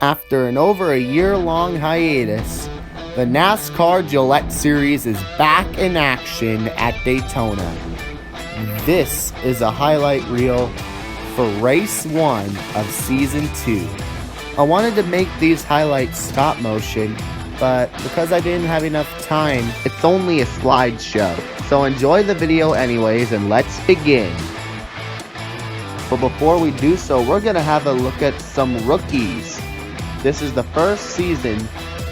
After an over a year-long hiatus, the NASCAR Gillette Series is back in action at Daytona. This is a highlight reel for Race 1 of Season 2. I wanted to make these highlights stop motion, but because I didn't have enough time, it's only a slideshow. So enjoy the video anyways, and let's begin. But before we do so, we're going to have a look at some rookies. This is the first season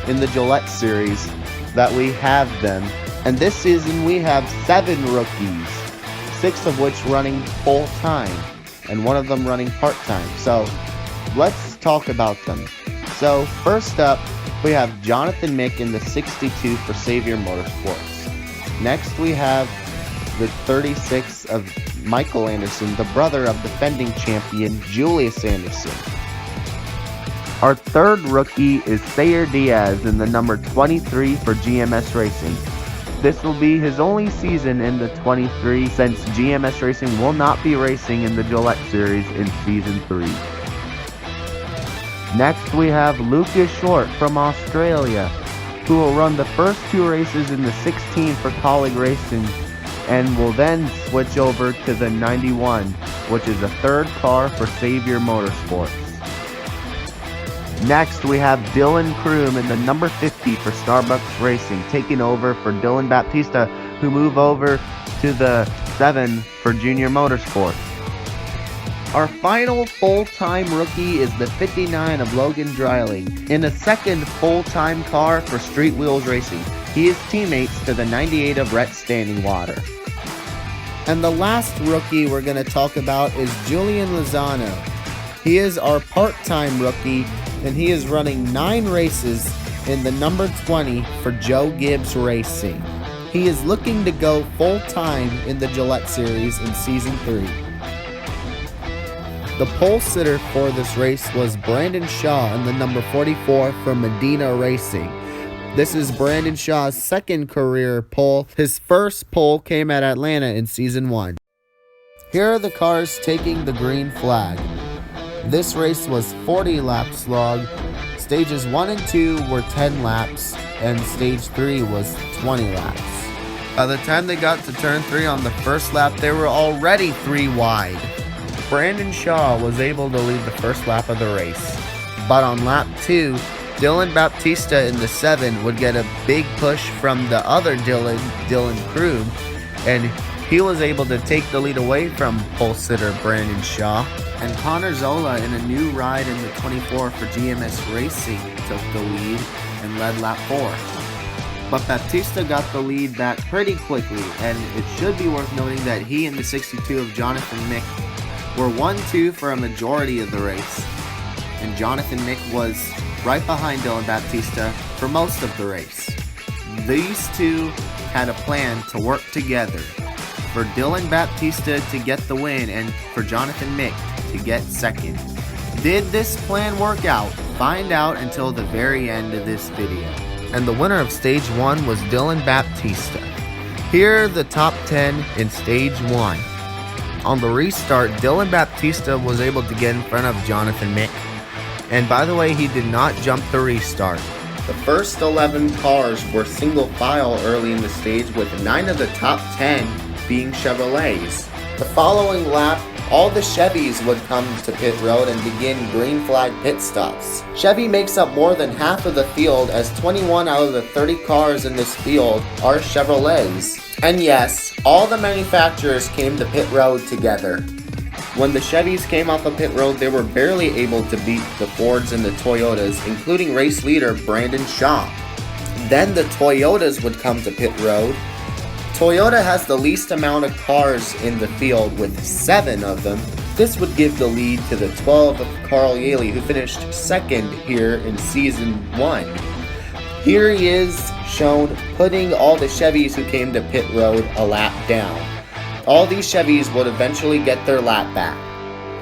in the Gillette Series that we have them. And this season we have 7 rookies, 6 of which running full-time, and 1 of them running part-time. So let's talk about them. So first up, we have Jonathan Mick in the 62 for Savior Motorsports. Next we have the 36 of Michael Anderson, the brother of defending champion Julius Anderson. Our third rookie is Sayer Diaz in the number 23 for GMS Racing. This will be his only season in the 23 since GMS Racing will not be racing in the Gillette Series in Season 3. Next we have Lucas Short from Australia, who will run the first 2 races in the 16 for Colleague Racing and will then switch over to the 91, which is a third car for Savior Motorsports. Next we have Dylan Kroom in the number 50 for Starbucks Racing, taking over for Dylan Baptista, who move over to the 7 for Junior Motorsports. Our final full-time rookie is the 59 of Logan Dreiling in a second full-time car for Street Wheels Racing. He is teammates to the 98 of Rhett Standingwater. And the last rookie we're going to talk about is Julian Lozano. He is our part-time rookie, and he is running 9 races in the number 20 for Joe Gibbs Racing. He is looking to go full-time in the Gillette Series in Season 3. The pole sitter for this race was Brandon Shaw in the number 44 for Medina Racing. This is Brandon Shaw's second career pole. His first pole came at Atlanta in Season 1. Here are the cars taking the green flag. This race was 40 laps long. Stages 1 and 2 were 10 laps, and Stage 3 was 20 laps. By the time they got to turn 3 on the first lap, they were already 3 wide. Brandon Shaw was able to lead the first lap of the race. But on lap 2, Dylan Baptista in the 7 would get a big push from the other Dylan Kroom, and he was able to take the lead away from pole sitter Brandon Shaw. And Connor Zola in a new ride in the 24 for GMS Racing took the lead and led lap 4. But Baptista got the lead back pretty quickly, and it should be worth noting that he and the 62 of Jonathan Mick were 1-2 for a majority of the race. And Jonathan Mick was right behind Dylan Baptista for most of the race. These two had a plan to work together for Dylan Baptista to get the win and for Jonathan Mick to get second. Did this plan work out? Find out until the very end of this video. And the winner of Stage 1 was Dylan Baptista. Here are the top 10 in Stage 1. On the restart, Dylan Baptista was able to get in front of Jonathan Mick. And by the way, he did not jump the restart. The first 11 cars were single file early in the stage, with 9 of the top 10 being Chevrolets. The following lap, all the Chevys would come to pit road and begin green flag pit stops. Chevy makes up more than half of the field, as 21 out of the 30 cars in this field are Chevrolets. And yes, all the manufacturers came to pit road together. When the Chevys came off of pit road, they were barely able to beat the Fords and the Toyotas, including race leader Brandon Shaw. Then the Toyotas would come to pit road. Toyota has the least amount of cars in the field, with 7 of them. This would give the lead to the 12 of Carl Yaley, who finished second here in Season 1. Here he is shown putting all the Chevys who came to pit road a lap down. All these Chevys would eventually get their lap back.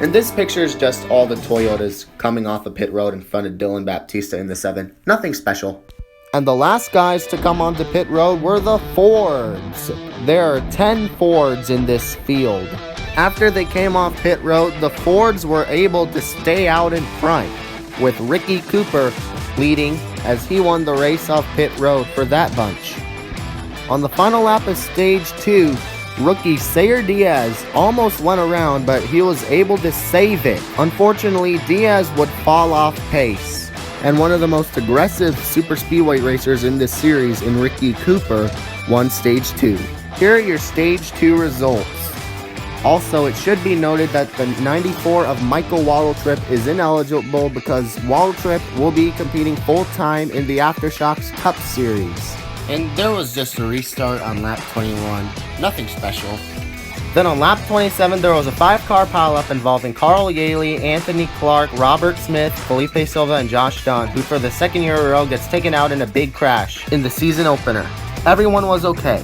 And this picture is just all the Toyotas coming off of pit road in front of Dylan Baptista in the 7. Nothing special. And the last guys to come onto pit road were the Fords. There are 10 Fords in this field. After they came off pit road, the Fords were able to stay out in front. with Ricky Cooper leading as he won the race off pit road for that bunch. On the final lap of stage 2, rookie Sayer Diaz almost went around, but he was able to save it. Unfortunately, Diaz would fall off pace, and one of the most aggressive super speedway racers in this series, in Ricky Cooper, won stage 2. Here are your stage 2 results. Also, it should be noted that the 94 of Michael Waddletrip is ineligible because Waddletrip will be competing full-time in the Aftershocks Cup Series. And there was just a restart on lap 21. Nothing special. Then on lap 27, there was a 5-car pileup involving Carl Yaley, Anthony Clark, Robert Smith, Felipe Silva, and Josh Dunn, who for the second year in a row gets taken out in a big crash in the season opener. Everyone was okay.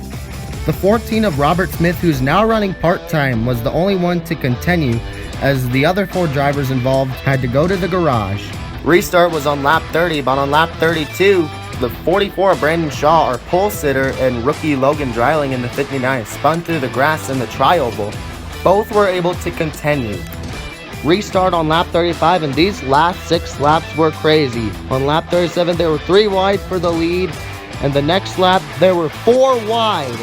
The 14 of Robert Smith, who's now running part-time, was the only one to continue, as the other 4 drivers involved had to go to the garage. Restart was on lap 30, but on lap 32, the 44 of Brandon Shaw, our pole sitter, and rookie Logan Dreiling in the 59 spun through the grass in the tri-oval. Both were able to continue. Restart on lap 35, and these last 6 laps were crazy. On lap 37, there were 3 wide for the lead, and the next lap, there were 4 wide.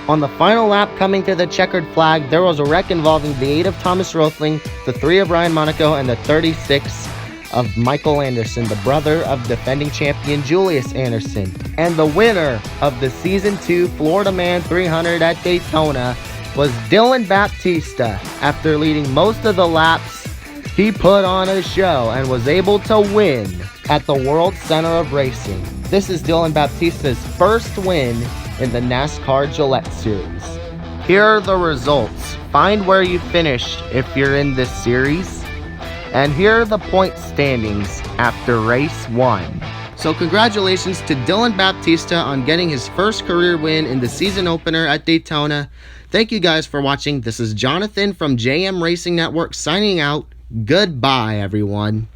On the final lap coming to the checkered flag, there was a wreck involving the 8 of Thomas Rothling, the 3 of Ryan Monaco, and the 36 of Michael Anderson, the brother of defending champion Julius Anderson. And the winner of the Season 2 Florida Man 300 at Daytona was Dylan Baptista. After leading most of the laps, he put on a show and was able to win at the World Center of Racing. This is Dylan Baptista's first win in the NASCAR Gillette Series. Here are the results. Find where you finished if you're in this series. And here are the point standings after race 1. So congratulations to Dylan Baptista on getting his first career win in the season opener at Daytona. Thank you guys for watching. This is Jonathan from JM Racing Network signing out. Goodbye, everyone.